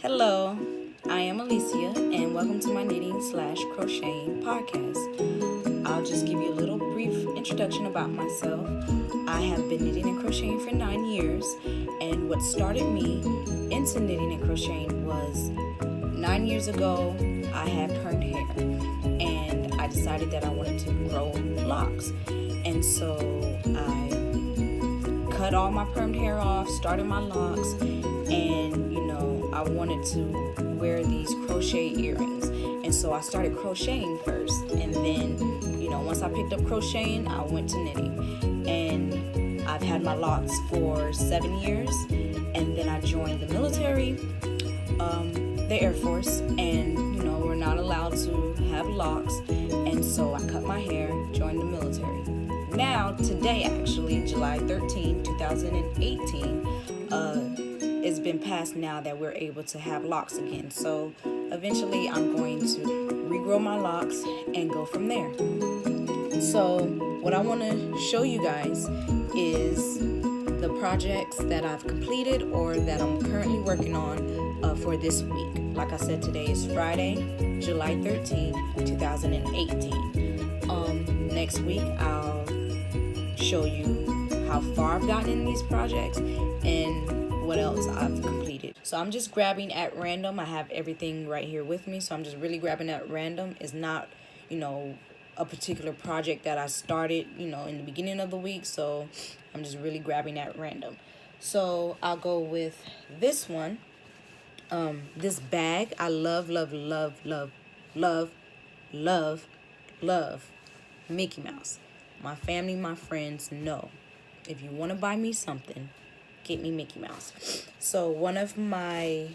Hello, I am Alicia, and welcome to my knitting / crocheting podcast. I'll just give you a little brief introduction about myself. I have been knitting and crocheting for 9 years, and what started me into knitting and crocheting was 9 years ago. I had permed hair, and I decided that I wanted to grow locks, and so I cut all my permed hair off, started my locks, and I wanted to wear these crochet earrings, and so I started crocheting first, and then once I picked up crocheting, I went to knitting, and I've had my locks for 7 years, and then I joined the military, the Air Force, and we're not allowed to have locks, and so I cut my hair, joined the military. Now, today actually, July 13, 2018, it's been passed now that we're able to have locks again. So eventually I'm going to regrow my locks and go from there. So what I want to show you guys is the projects that I've completed or that I'm currently working on for this week. Like I said, today is Friday, July 13, 2018. Next week I'll show you how far I've gotten in these projects and what else I've completed. So I'm just grabbing at random. I have everything right here with me, so I'm just really grabbing at random. It's not, a particular project that I started, in the beginning of the week, so I'm just really grabbing at random. So I'll go with this one. This bag, I love Mickey Mouse. My family, my friends know, if you want to buy me something, get me Mickey Mouse. So one of my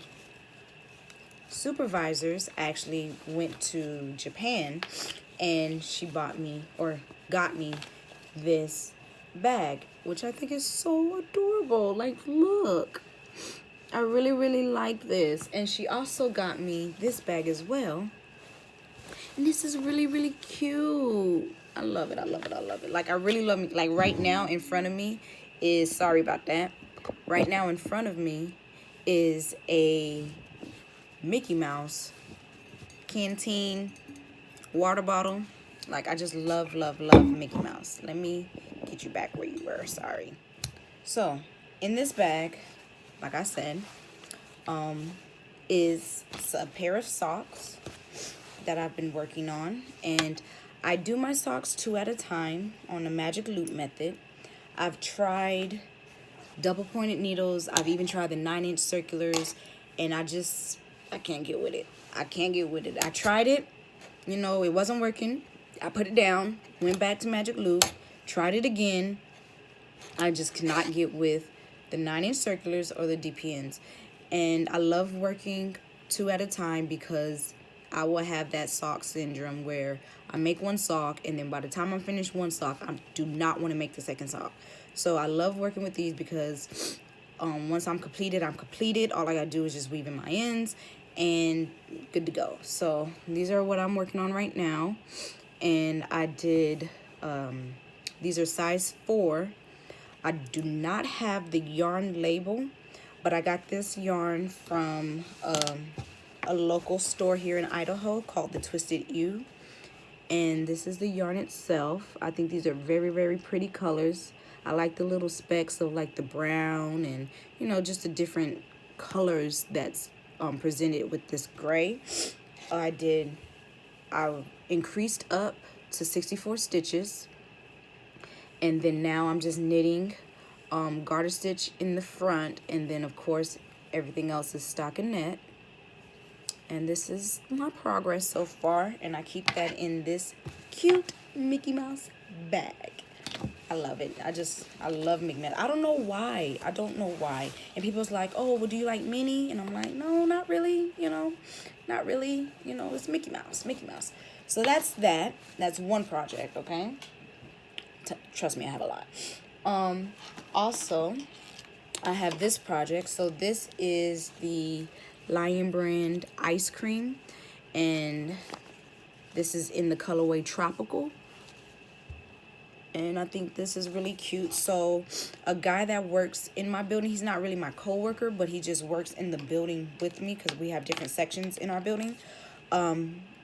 supervisors actually went to Japan, and she got me this bag, which I think is so adorable. Like, look, I really like this. And she also got me this bag as well, and this is really cute. I love it. Like, I really love it. Like, right now in front of me is, sorry about that, right now in front of me is a Mickey Mouse canteen water bottle. Like, I just love Mickey Mouse. Let me get you back where you were, sorry. So in this bag, like I said, is a pair of socks that I've been working on, and I do my socks 2 at a time on the magic loop method. I've tried double pointed needles. I've even tried the 9-inch circulars, and I can't get with it. I tried it, it wasn't working. I put it down, went back to magic loop, tried it again. I just cannot get with the 9-inch circulars or the DPNs. And I love working 2 at a time because I will have that sock syndrome where I make one sock, and then by the time I'm finished one sock, I do not want to make the second sock. So I love working with these because once I'm completed, All I gotta do is just weave in my ends and good to go. So these are what I'm working on right now. And I did, these are size 4. I do not have the yarn label, but I got this yarn from a local store here in Idaho called the Twisted U, and this is the yarn itself. I think these are very pretty colors. I like the little specks of like the brown and just the different colors that's presented with this gray. I increased up to 64 stitches, and then now I'm just knitting garter stitch in the front, and then of course everything else is stockinette. And this is my progress so far, and I keep that in this cute Mickey Mouse bag. I love it. I love Mickey Mouse. I don't know why. And people's like, oh, well, do you like Minnie? And I'm like, no, not really, not really. It's Mickey Mouse. So that's that. That's one project, okay? Trust me, I have a lot. Also, I have this project. So this is the Lion Brand ice cream, and this is in the colorway Tropical. and I think this is really cute. So a guy that works in my building, he's not really my co-worker, but he just works in the building with me because we have different sections in our building,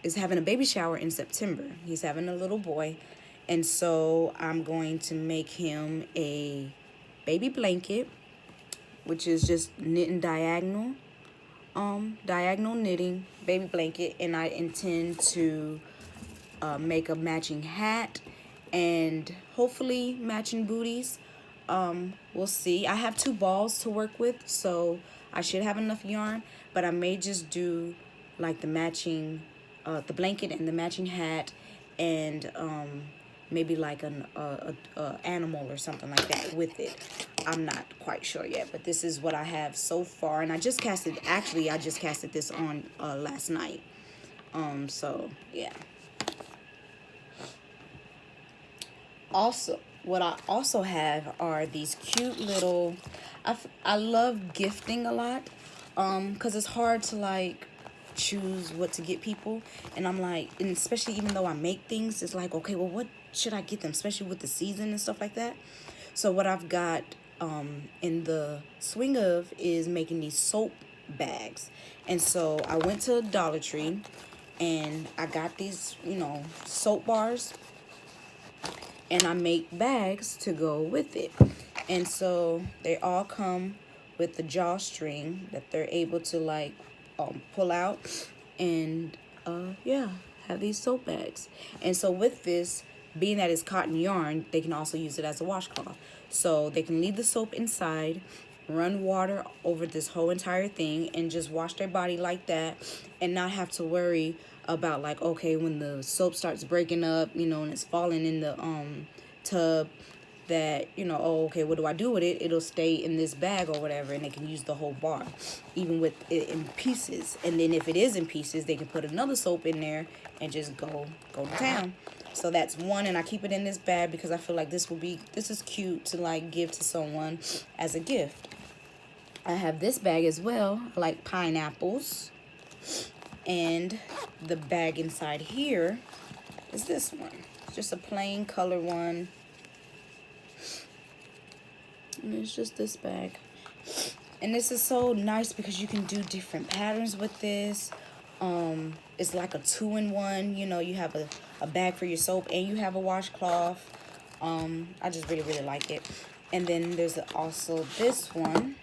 is having a baby shower in September. He's having a little boy, and so I'm going to make him a baby blanket, which is just knitting diagonal knitting baby blanket, and I intend to make a matching hat and hopefully matching booties. We'll see. I have 2 balls to work with, so I should have enough yarn, but I may just do like the matching the blanket and the matching hat, and maybe like an animal or something like that with it. I'm not quite sure yet, but this is what I have so far, and I just casted this on last night. So yeah. Also, what I also have are these cute little, I love gifting a lot, because it's hard to like choose what to get people, and I'm like, and especially even though I make things, it's like, okay, well, what should I get them, especially with the season and stuff like that. So what I've got in the swing of is making these soap bags, and so I went to Dollar Tree and I got these, soap bars, and I make bags to go with it. And so they all come with the drawstring that they're able to like pull out, and yeah, have these soap bags. And so with this, being that it's cotton yarn, they can also use it as a washcloth. So they can leave the soap inside, run water over this whole entire thing, and just wash their body like that, and not have to worry about like, okay, when the soap starts breaking up, and it's falling in the tub, that oh, okay, what do I do with it? It'll stay in this bag or whatever, and they can use the whole bar, even with it in pieces. And then if it is in pieces, they can put another soap in there and just go to town. So that's one, and I keep it in this bag because I feel like this is cute to like give to someone as a gift. I have this bag as well. I like pineapples. And the bag inside here is this one. It's just a plain color one. And it's just this bag. And this is so nice because you can do different patterns with this. It's like a 2-in-1. You have a bag for your soap and you have a washcloth. I just really, really like it. And then there's also this one.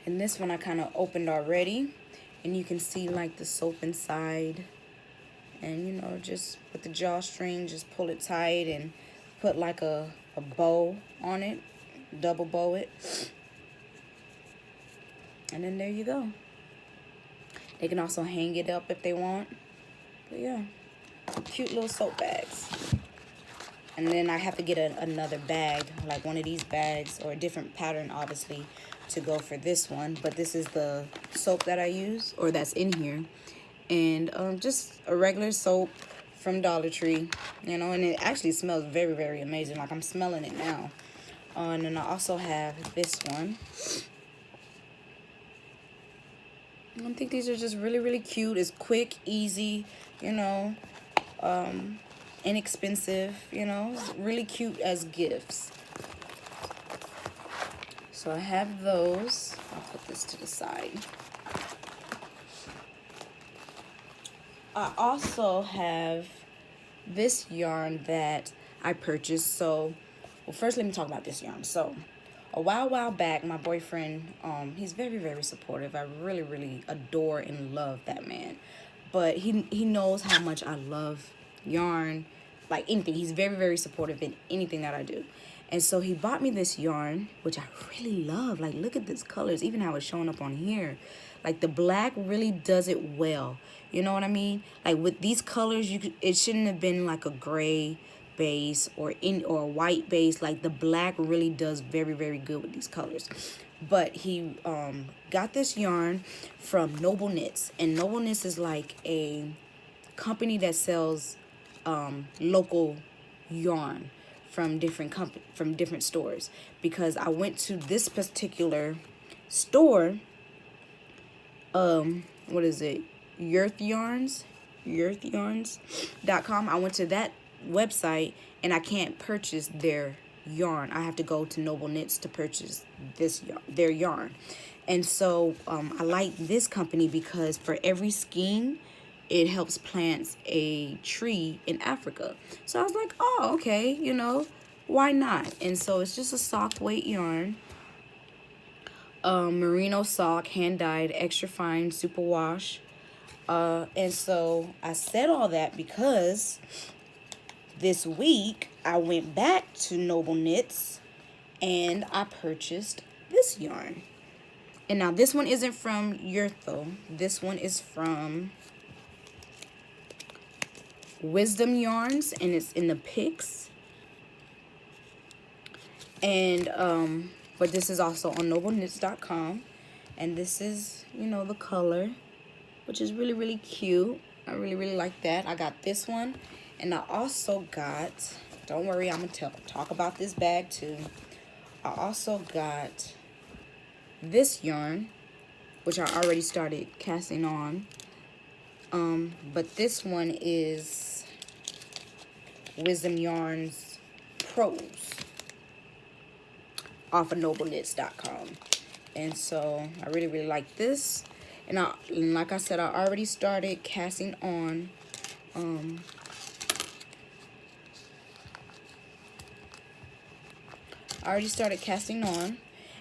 And this one I kind of opened already. And you can see like the soap inside. And just with the drawstring, just pull it tight and put like a bow on it. Double bow it. And then there you go. They can also hang it up if they want. But yeah, cute little soap bags. And then I have to get another bag, like one of these bags, or a different pattern, obviously, to go for this one. But this is the soap that I use, or that's in here. And just a regular soap from Dollar Tree, and it actually smells very, very amazing. Like, I'm smelling it now. And then I also have this one. I think these are just really, really cute. It's quick, easy, inexpensive, It's really cute as gifts. So I have those. I'll put this to the side. I also have this yarn that I purchased. So, well, first let me talk about this yarn. So, a while back, my boyfriend, he's very, very supportive. I really, really adore and love that man. But he knows how much I love yarn, like anything. He's very, very supportive in anything that I do. And so he bought me this yarn, which I really love. Like, look at these colors, even how it's showing up on here. Like, the black really does it well. You know what I mean? Like, with these colors, it shouldn't have been like a gray base or a white base. Like, the black really does very, very good with these colors. But he got this yarn from Noble Knits, and Noble Knits is like a company that sells local yarn from different stores. Because I went to this particular store, what is it, Yurth Yarns, yurthyarns.com. I went to that website, and I can't purchase their yarn. I have to go to Noble Knits to purchase their yarn. And so I like this company because for every skein, it helps plant a tree in Africa. So I was like, oh, okay, you know, why not? And so it's just a sock weight yarn. Merino sock, hand dyed, extra fine, super wash. And so I said all that because this week I went back to Noble Knits and I purchased this yarn. And now this one isn't from Yurtho. This one is from Wisdom Yarns, and it's in the Pix. And but this is also on nobleknits.com, and this is, you know, the color, which is really, really cute. I really, really like that. I got this one, and I also got, don't worry, I'm gonna talk about this bag too. I also got this yarn, which I already started casting on. But this one is Wisdom Yarns Pros off of nobleknits.com. And so I really, really like this. And like I said, I already started casting on.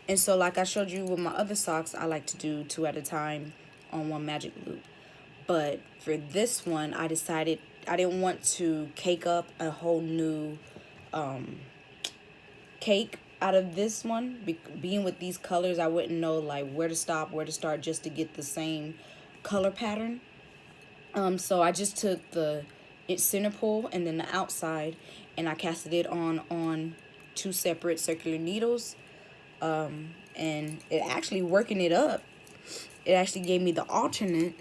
And so like I showed you with my other socks, I like to do 2 at a time on one magic loop. But for this one, I decided I didn't want to cake up a whole new cake out of this one. Being with these colors, I wouldn't know like where to stop, where to start, just to get the same color pattern. So I just took the center pull and then the outside, and I casted it on 2 separate circular needles. And it actually working it up, it actually gave me the alternate,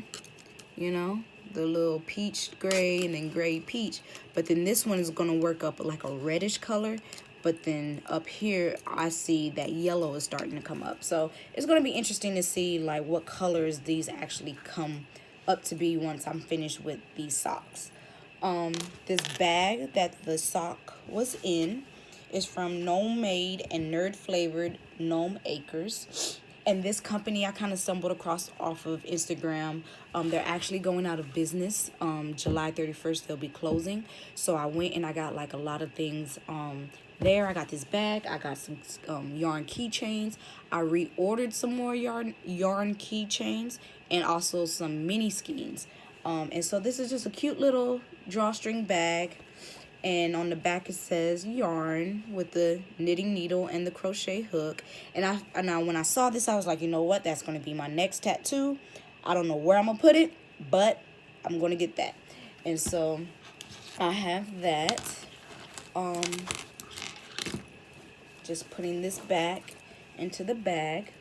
you know, the little peach gray and then gray peach. But then this one is going to work up like a reddish color. But then up here, I see that yellow is starting to come up. So it's going to be interesting to see like what colors these actually come up to be once I'm finished with these socks. This bag that the sock was in is from Gnome Made and Nerd Flavored Gnome Acres. And this company I kind of stumbled across off of Instagram. They're actually going out of business. July 31st, they'll be closing. So I went and I got like a lot of things there. I got this bag. I got some yarn keychains. I reordered some more yarn keychains and also some mini skeins. And so this is just a cute little drawstring bag. And on the back it says yarn with the knitting needle and the crochet hook. And when I saw this, I was like, you know what? That's going to be my next tattoo. I don't know where I'm going to put it, but I'm going to get that. And so I have that. Just putting this back into the bag.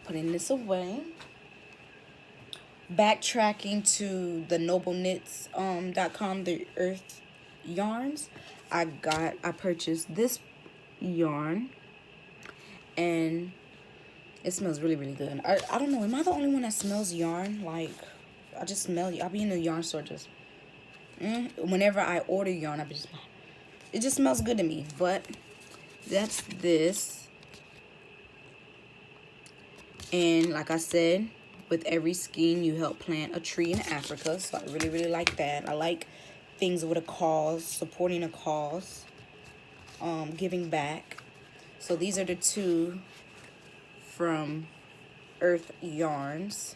Putting this away. Backtracking to the nobleknits.com, the Earth yarns, I purchased this yarn, and it smells really, really good. I don't know, am I the only one that smells yarn? Like, I just smell it. I'll be in the yarn store just whenever I order yarn, it just smells good to me. But that's this. And like I said, with every skein, you help plant a tree in Africa. So I really, really like that. I like things with a cause, supporting a cause, giving back. So these are the 2 from Earth Yarns.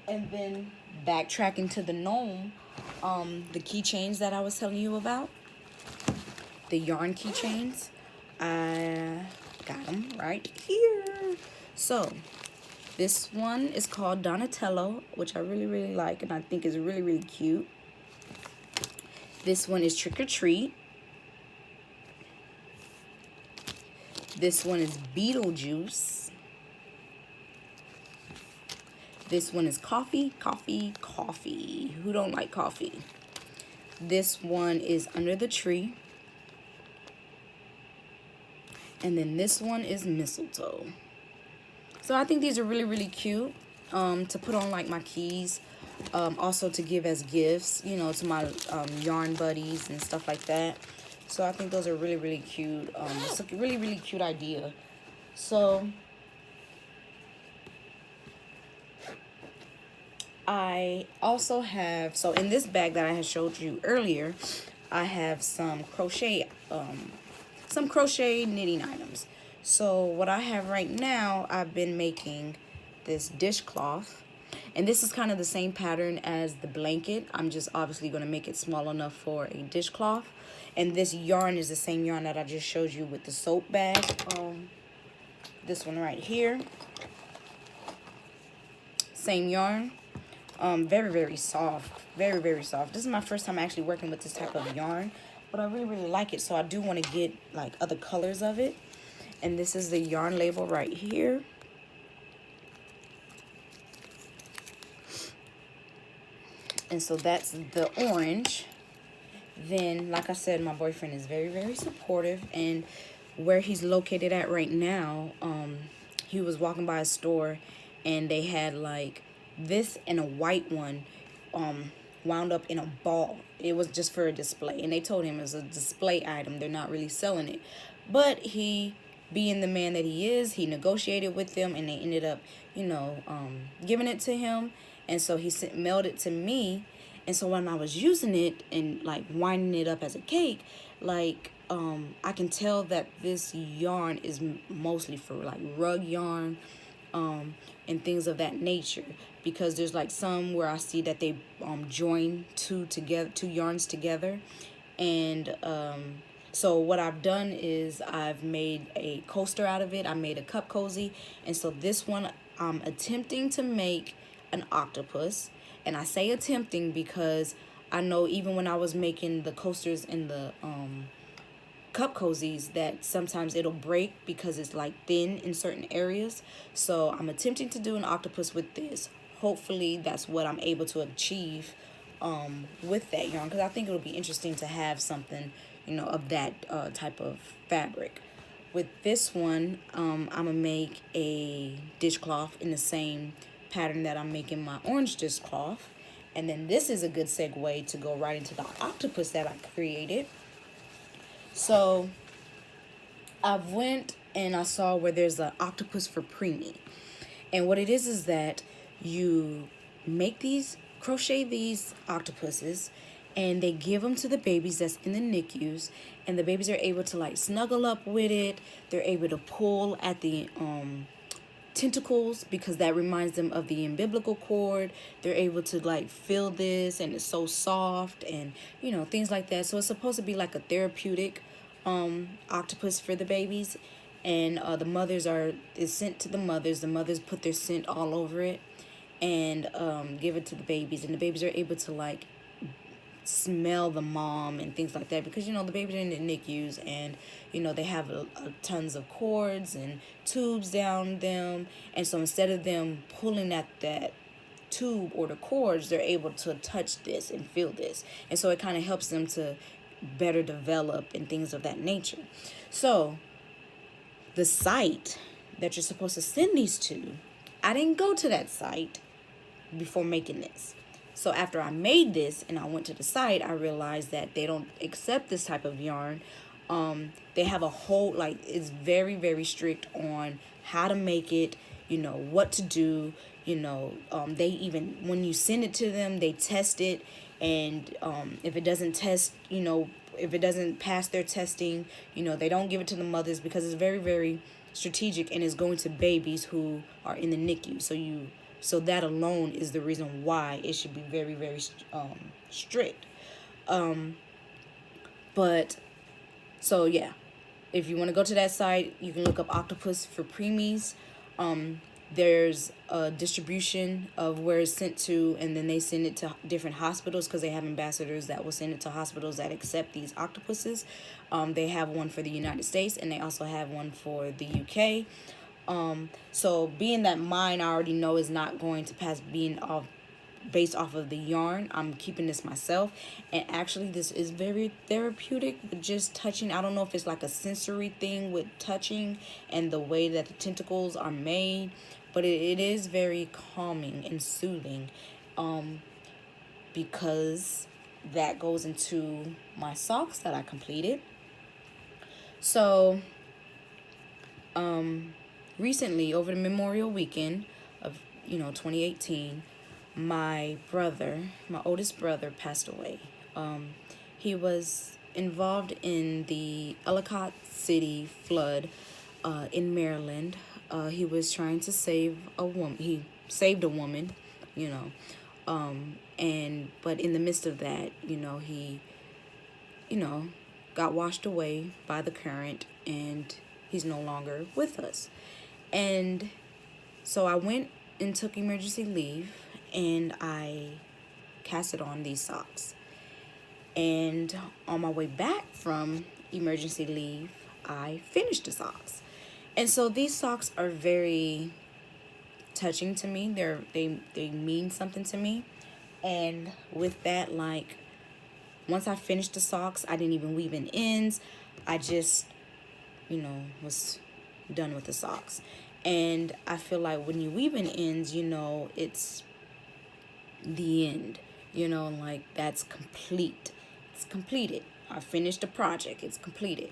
And then backtracking to the gnome, the keychains that I was telling you about, the yarn keychains, I got them right here. So this one is called Donatello, which I really, really like, and I think is really, really cute. This one is Trick or Treat. This one is Beetlejuice. This one is Coffee, Coffee, Coffee. Who don't like coffee? This one is Under the Tree. And then this one is Mistletoe. So I think these are really, really cute to put on like my keys. Also to give as gifts, you know, to my yarn buddies and stuff like that. So I think those are really, really cute. It's a really, really cute idea. So I also have, so in this bag that I had showed you earlier, I have some crochet knitting items. So what I have right now, I've been making this dishcloth, and this is kind of the same pattern as the blanket. I'm just obviously going to make it small enough for a dishcloth. And this yarn is the same yarn that I just showed you with the soap bag. This one right here, same yarn. Very, very soft. Very, very soft. This is my first time actually working with this type of yarn, but I really, really like it. So I do want to get like other colors of it. And this is the yarn label right here. And so that's the orange. Then, like I said, my boyfriend is very, very supportive. And where he's located at right now, he was walking by a store and they had like this and a white one wound up in a ball. It was just for a display, and they told him it was a display item. They're not really selling it. But he, being the man that he is, he negotiated with them, and they ended up, you know, giving it to him. And so he mailed it to me. And so when I was using it and like winding it up as a cake, like I can tell that this yarn is mostly for like rug yarn and things of that nature, because there's like some where I see that they join two yarns together. And so what I've done is I've made a coaster out of it. I made a cup cozy, and so this one I'm attempting to make an octopus. And I say attempting because I know even when I was making the coasters in the cup cozies that sometimes it'll break because it's like thin in certain areas. So I'm attempting to do an octopus with this. Hopefully that's what I'm able to achieve with that yarn, because I think it'll be interesting to have something, you know, of that type of fabric. With this one, I'm gonna make a dishcloth in the same pattern that I'm making my orange dishcloth. And then this is a good segue to go right into the octopus that I created. So I went and I saw where there's an octopus for preemie. And what it is that you make these, crochet these octopuses, and they give them to the babies that's in the NICUs, and the babies are able to like snuggle up with it. They're able to pull at the tentacles because that reminds them of the umbilical cord. They're able to like feel this, and it's so soft, and you know, things like that. So it's supposed to be like a therapeutic octopus for the babies. And the mothers is sent to the mothers. The mothers put their scent all over it and give it to the babies, and the babies are able to like smell the mom and things like that, because you know the babies are in the NICUs, and you know they have tons of cords and tubes down them. And so instead of them pulling at that tube or the cords, they're able to touch this and feel this, and so it kind of helps them to better develop and things of that nature. So the site that you're supposed to send these to, I didn't go to that site before making this. So after I made this and I went to the site, I realized that they don't accept this type of yarn. They have a whole, like, it's very, very strict on how to make it, you know, what to do, you know. They even, when you send it to them, they test it. And if it doesn't test, you know, if it doesn't pass their testing, you know, they don't give it to the mothers, because it's very, very strategic, and it's going to babies who are in the NICU. So that alone is the reason why it should be very, very strict. But so yeah, if you want to go to that site, you can look up octopus for preemies. There's a distribution of where it's sent to, and then they send it to different hospitals, because they have ambassadors that will send it to hospitals that accept these octopuses. They have one for the United States, and they also have one for the UK. So being that mine I already know is not going to pass being based off of the yarn, I'm keeping this myself. And actually this is very therapeutic, but just touching, I don't know if it's like a sensory thing with touching and the way that the tentacles are made, but it is very calming and soothing. because that goes into my socks that I completed. So recently, over the Memorial Weekend of 2018, my oldest brother, passed away. He was involved in the Ellicott City flood in Maryland. He was trying to save a woman. He saved a woman, but in the midst of that, he, got washed away by the current, and he's no longer with us. And so I went and took emergency leave, and I casted on these socks. And on my way back from emergency leave, I finished the socks. And so these socks are very touching to me. They mean something to me. And with that, like, once I finished the socks, I didn't even weave in ends. I just, was done with the socks. And I feel like when you weave in ends, it's the end. Like, that's complete. It's completed. I finished the project. It's completed.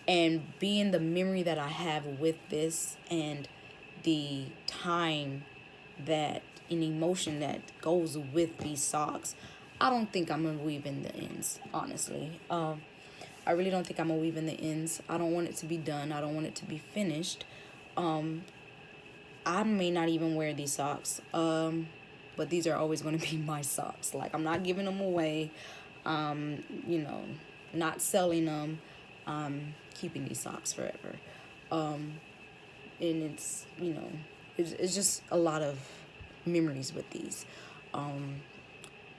And being the memory that I have with this, and the time that an emotion that goes with these socks, I don't think I'm gonna weave in the ends, honestly. I really don't think I'm gonna weave in the ends. I don't want it to be done. I don't want it to be finished. I may not even wear these socks, but these are always going to be my socks. Like, I'm not giving them away, not selling them. Keeping these socks forever. And it's, it's just a lot of memories with these.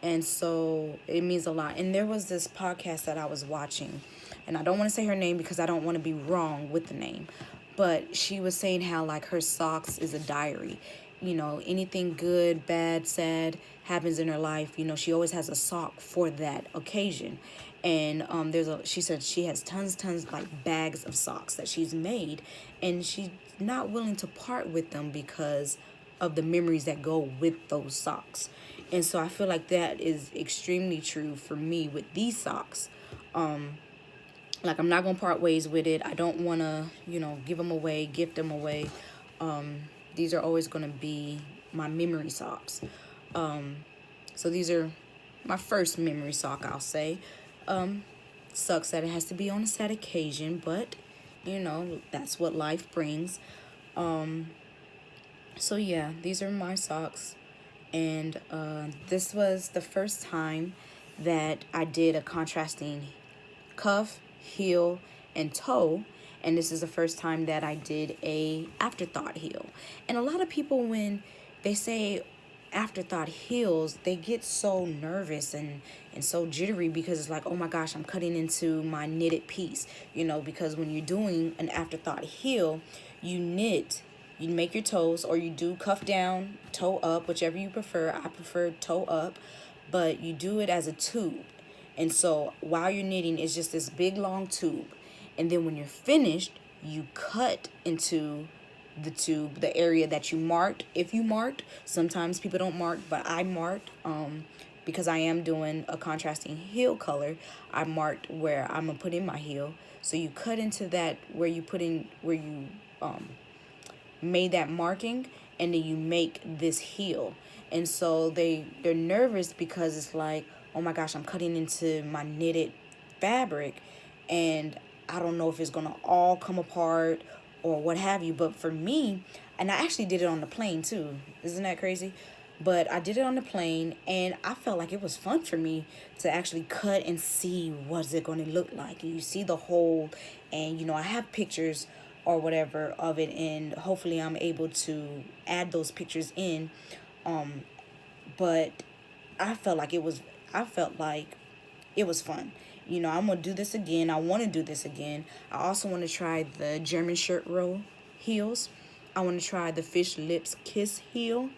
And so it means a lot. And there was this podcast that I was watching, and I don't want to say her name because I don't want to be wrong with the name, but she was saying how, like, her socks is a diary. Anything good, bad, sad happens in her life, she always has a sock for that occasion. And she said she has tons like bags of socks that she's made, and she's not willing to part with them because of the memories that go with those socks. And so I feel like that is extremely true for me with these socks. Like, I'm not gonna part ways with it. I don't want to give them away, gift them away. These are always gonna be my memory socks. So these are my first memory sock, I'll say. Sucks that it has to be on a sad occasion, but that's what life brings. So yeah, these are my socks. And this was the first time that I did a contrasting cuff, heel, and toe. And this is the first time that I did a afterthought heel. And a lot of people, when they say afterthought heels, they get so nervous and so jittery because it's like, oh my gosh, I'm cutting into my knitted piece. Because when you're doing an afterthought heel, you knit. You make your toes, or you do cuff down, toe up, whichever you prefer. I prefer toe up, but you do it as a tube. And so while you're knitting, it's just this big long tube. And then when you're finished, you cut into the tube, the area that you marked. If you marked, sometimes people don't mark, but I marked, because I am doing a contrasting heel color. I marked where I'm gonna put in my heel. So you cut into that where you made that marking, and then you make this heel. And so they're nervous because it's like, oh my gosh, I'm cutting into my knitted fabric, and I don't know if it's gonna all come apart or what have you. But for me, and I actually did it on the plane too, isn't that crazy? But I did it on the plane, and I felt like it was fun for me to actually cut and see what's it going to look like. And you see the hole, and I have pictures or whatever of it, and hopefully I'm able to add those pictures in. But I felt like it was fun. I'm gonna do this again. I want to do this again. I also want to try the German shirt roll heels. I want to try the fish lips kiss heel.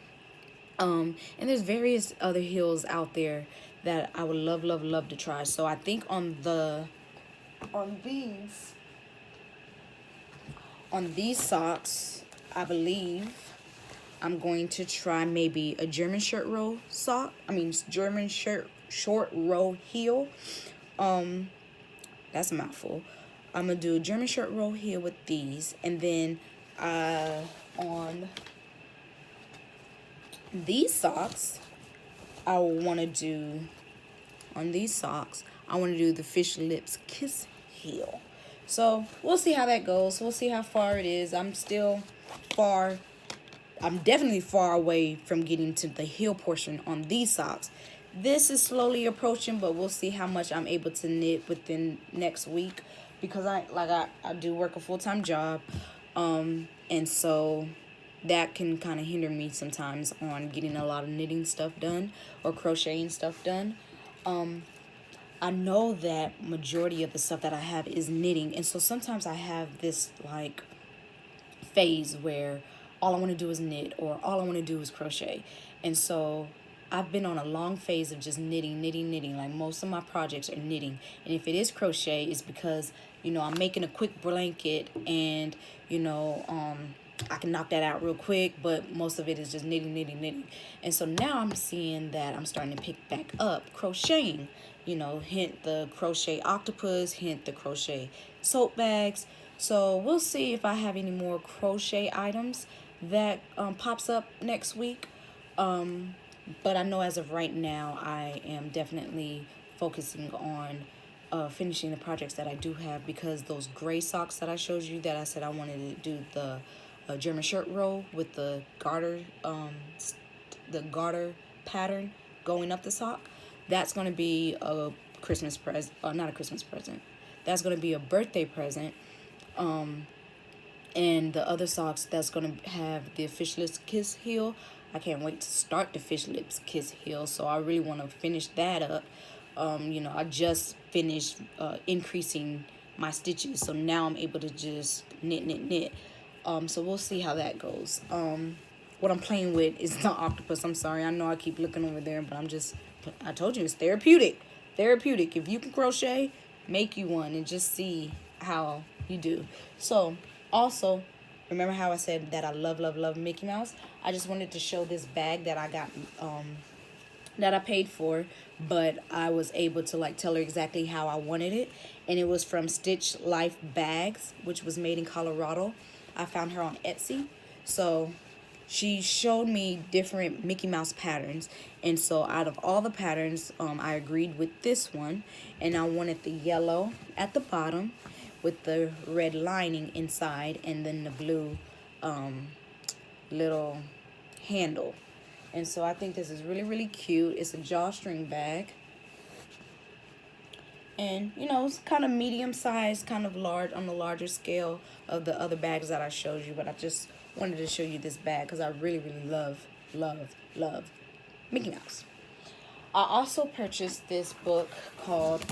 And there's various other heels out there that I would love to try. So I think on these socks, I believe I'm going to try maybe a German short row sock. German short row heel. That's a mouthful. I'm gonna do a German short row heel with these, and then on these socks, I want to do the fish lips kiss heel. So we'll see how that goes. We'll see how far it is. I'm definitely far away from getting to the heel portion on these socks. This is slowly approaching, but we'll see how much I'm able to knit within next week, because I do work a full-time job, and so that can kind of hinder me sometimes on getting a lot of knitting stuff done or crocheting stuff done. I know that majority of the stuff that I have is knitting, and so sometimes I have this like phase where all I want to do is knit, or all I want to do is crochet. And so I've been on a long phase of just knitting. Like most of my projects are knitting. And if it is crochet, it's because, I'm making a quick blanket, and, I can knock that out real quick, but most of it is just knitting. And so now I'm seeing that I'm starting to pick back up crocheting, hint the crochet octopus, hint the crochet soap bags. So we'll see if I have any more crochet items that pops up next week. But I know as of right now, I am definitely focusing on finishing the projects that I do have, because those gray socks that I showed you, that I said I wanted to do the German shirt row with the garter pattern going up the sock. That's going to be a Christmas present, not a Christmas present. That's going to be a birthday present. And the other socks, that's going to have the Fish Lips Kiss heel. I can't wait to start the Fish Lips Kiss heel, so I really want to finish that up. I just finished increasing my stitches, so now I'm able to just knit. So we'll see how that goes. What I'm playing with is the octopus. I'm sorry, I know I keep looking over there, but I told you, it's therapeutic. If you can crochet, make you one and just see how you do. So also, remember how I said that I love Mickey Mouse? I just wanted to show this bag that I got, that I paid for, but I was able to tell her exactly how I wanted it. And it was from Stitch Life Bags, which was made in Colorado. I found her on Etsy. So she showed me different Mickey Mouse patterns. And so out of all the patterns, I agreed with this one. And I wanted the yellow at the bottom with the red lining inside, and then the blue little handle. And so I think this is really cute. It's a drawstring bag. And, it's kind of medium size, kind of large, on the larger scale of the other bags that I showed you. But I just wanted to show you this bag because I really love Mickey Mouse. I also purchased this book called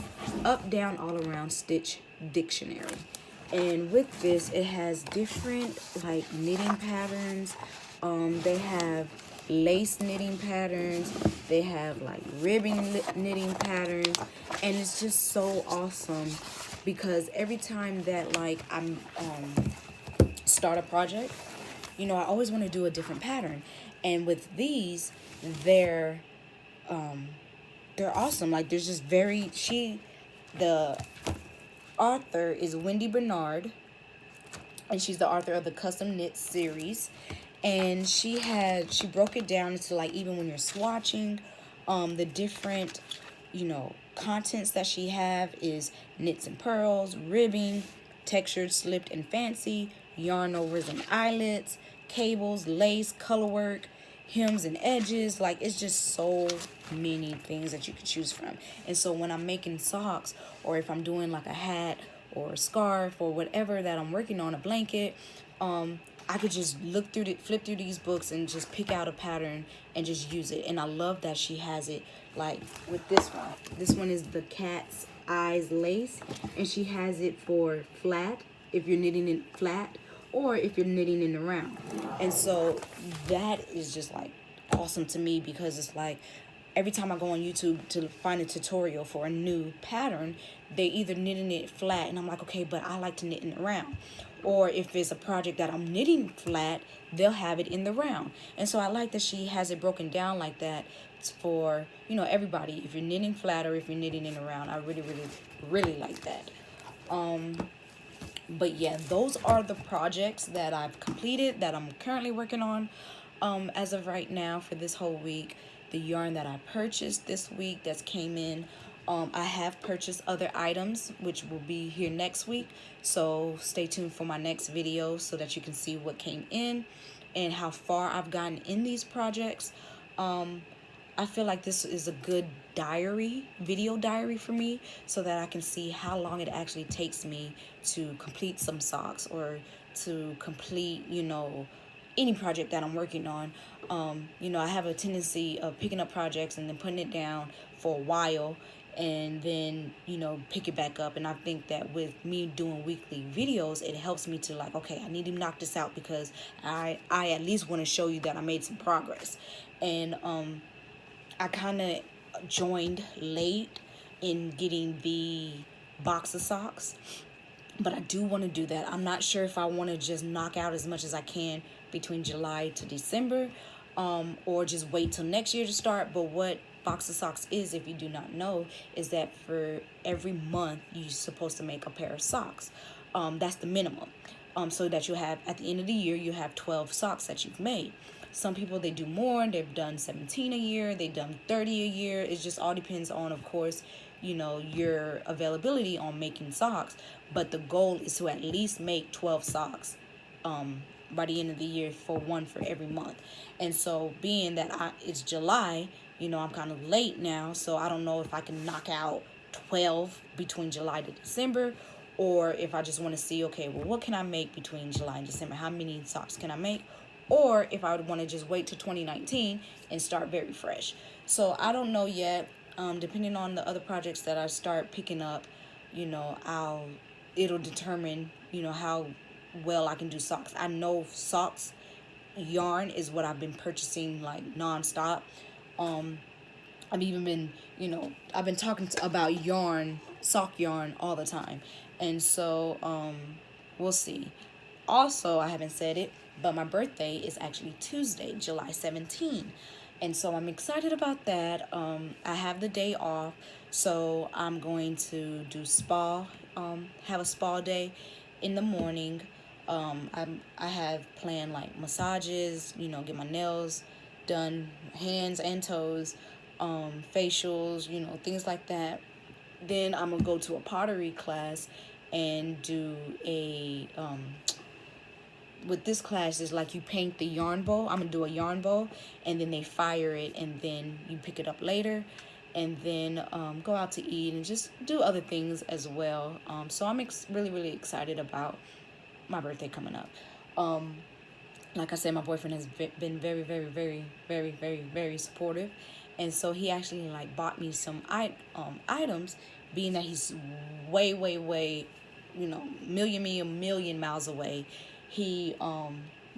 Up, Down, All Around Stitch Dictionary. And with this, it has different knitting patterns. They have lace knitting patterns. They have ribbon knitting patterns. And it's just so awesome, because every time that I'm start a project, I always want to do a different pattern. And with these, they're awesome. There's just the author is Wendy Bernard, and she's the author of the Custom Knit series. And she broke it down into even when you're swatching, the different, contents that she have is knits and pearls, ribbing, textured, slipped, and fancy, yarn overs and eyelets, cables, lace, color work, hems and edges. It's just so many things that you could choose from. And so when I'm making socks, or if I'm doing a hat or a scarf or whatever that I'm working on, a blanket, I could just flip through these books and just pick out a pattern and just use it. And I love that she has it with this one. This one is the Cat's Eyes Lace, and she has it for flat, if you're knitting it flat, or if you're knitting in the round. And so that is just awesome to me, because it's every time I go on YouTube to find a tutorial for a new pattern, they either knitting it flat, and I'm okay, but I like to knit in the round. or if it's a project that I'm knitting flat, they'll have it in the round. And so I like that she has it broken down like that for, you know, everybody. If you're knitting flat or if you're knitting in the round, I really, really, really like that. But yeah, those are the projects that I've completed, that I'm currently working on as of right now for this whole week. The yarn that I purchased this week that's came in, I have purchased other items which will be here next week, so stay tuned for my next video so that you can see what came in and how far I've gotten in these projects. I feel like this is a good video diary for me, so that I can see how long it actually takes me to complete some socks, or to complete, you know, any project that I'm working on. You know, I have a tendency of picking up projects and then putting it down for a while, and then, you know, pick it back up. And I think that with me doing weekly videos, it helps me to, like, okay, I need to knock this out, because I at least want to show you that I made some progress. And I kind of joined late in getting the box of socks, but I do want to do that. I'm not sure if I want to just knock out as much as I can between July to December, or just wait till next year to start. But what box of socks is, if you do not know, is that for every month you're supposed to make a pair of socks. That's the minimum. So that you have, at the end of the year, you have 12 socks that you've made. Some people, they do more. They've done 17 a year. They've done 30 a year. It just all depends on, of course, you know, your availability on making socks. But the goal is to at least make 12 socks by the end of the year, for one for every month. And so being that it's July, you know, I'm kind of late now, so I don't know if I can knock out 12 between July to December, or if I just want to see, okay, well, what can I make between July and December? How many socks can I make? Or if I would want to just wait till 2019 and start very fresh. So I don't know yet. Depending on the other projects that I start picking up, you know, it'll determine, you know, how well I can do socks. I know socks yarn is what I've been purchasing like nonstop. I've even been, you know, I've been talking about yarn, sock yarn all the time. And so we'll see. Also, I haven't said it, but my birthday is actually Tuesday, July 17th. And so I'm excited about that. I have the day off, so I'm going to do spa, have a spa day in the morning. I have planned like massages, you know, get my nails done, hands and toes, facials, you know, things like that. Then I'm gonna go to a pottery class and do a with this class is like you paint the yarn bowl. I'm gonna do a yarn bowl, and then they fire it, and then you pick it up later, and then go out to eat and just do other things as well. So I'm really, really excited about my birthday coming up. Like I said, my boyfriend has been very, very, very, very, very, very supportive, and so he actually like bought me some items, being that he's way, way, way, you know, a million miles away. He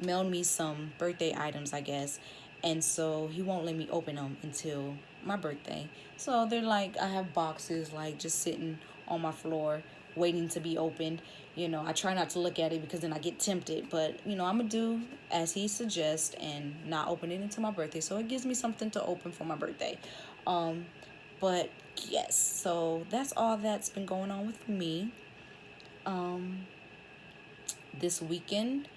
mailed me some birthday items, I guess, and so he won't let me open them until my birthday. So they're like, I have boxes like just sitting on my floor waiting to be opened. You know, I try not to look at it because then I get tempted, but you know, I'm gonna do as he suggests and not open it until my birthday, so it gives me something to open for my birthday. But yes, so that's all that's been going on with me. This weekend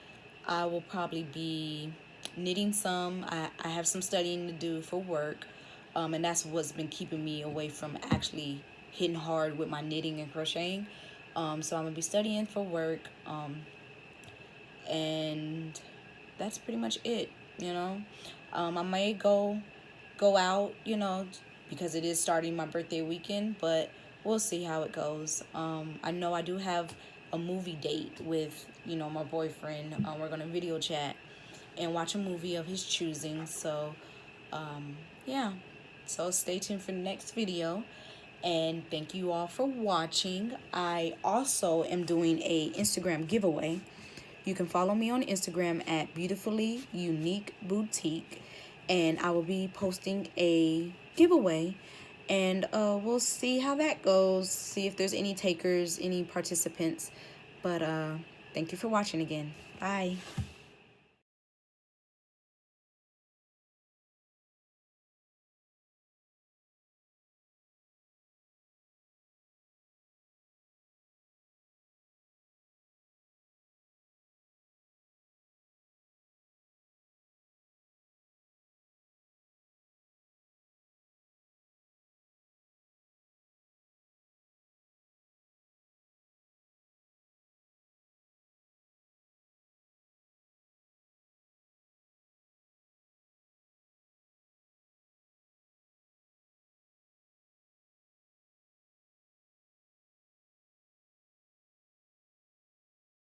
I will probably be knitting some. I have some studying to do for work, and that's what's been keeping me away from actually hitting hard with my knitting and crocheting. So I'm gonna be studying for work, and that's pretty much it, you know. I may go out, you know, because it is starting my birthday weekend, but we'll see how it goes. I know I do have a movie date with, you know, my boyfriend. We're gonna video chat and watch a movie of his choosing. So yeah, so stay tuned for the next video, and thank you all for watching. I also am doing a Instagram giveaway. You can follow me on Instagram at Beautifully Unique Boutique, and I will be posting a giveaway, and we'll see how that goes, see if there's any takers, any participants. But Thank you for watching again. Bye.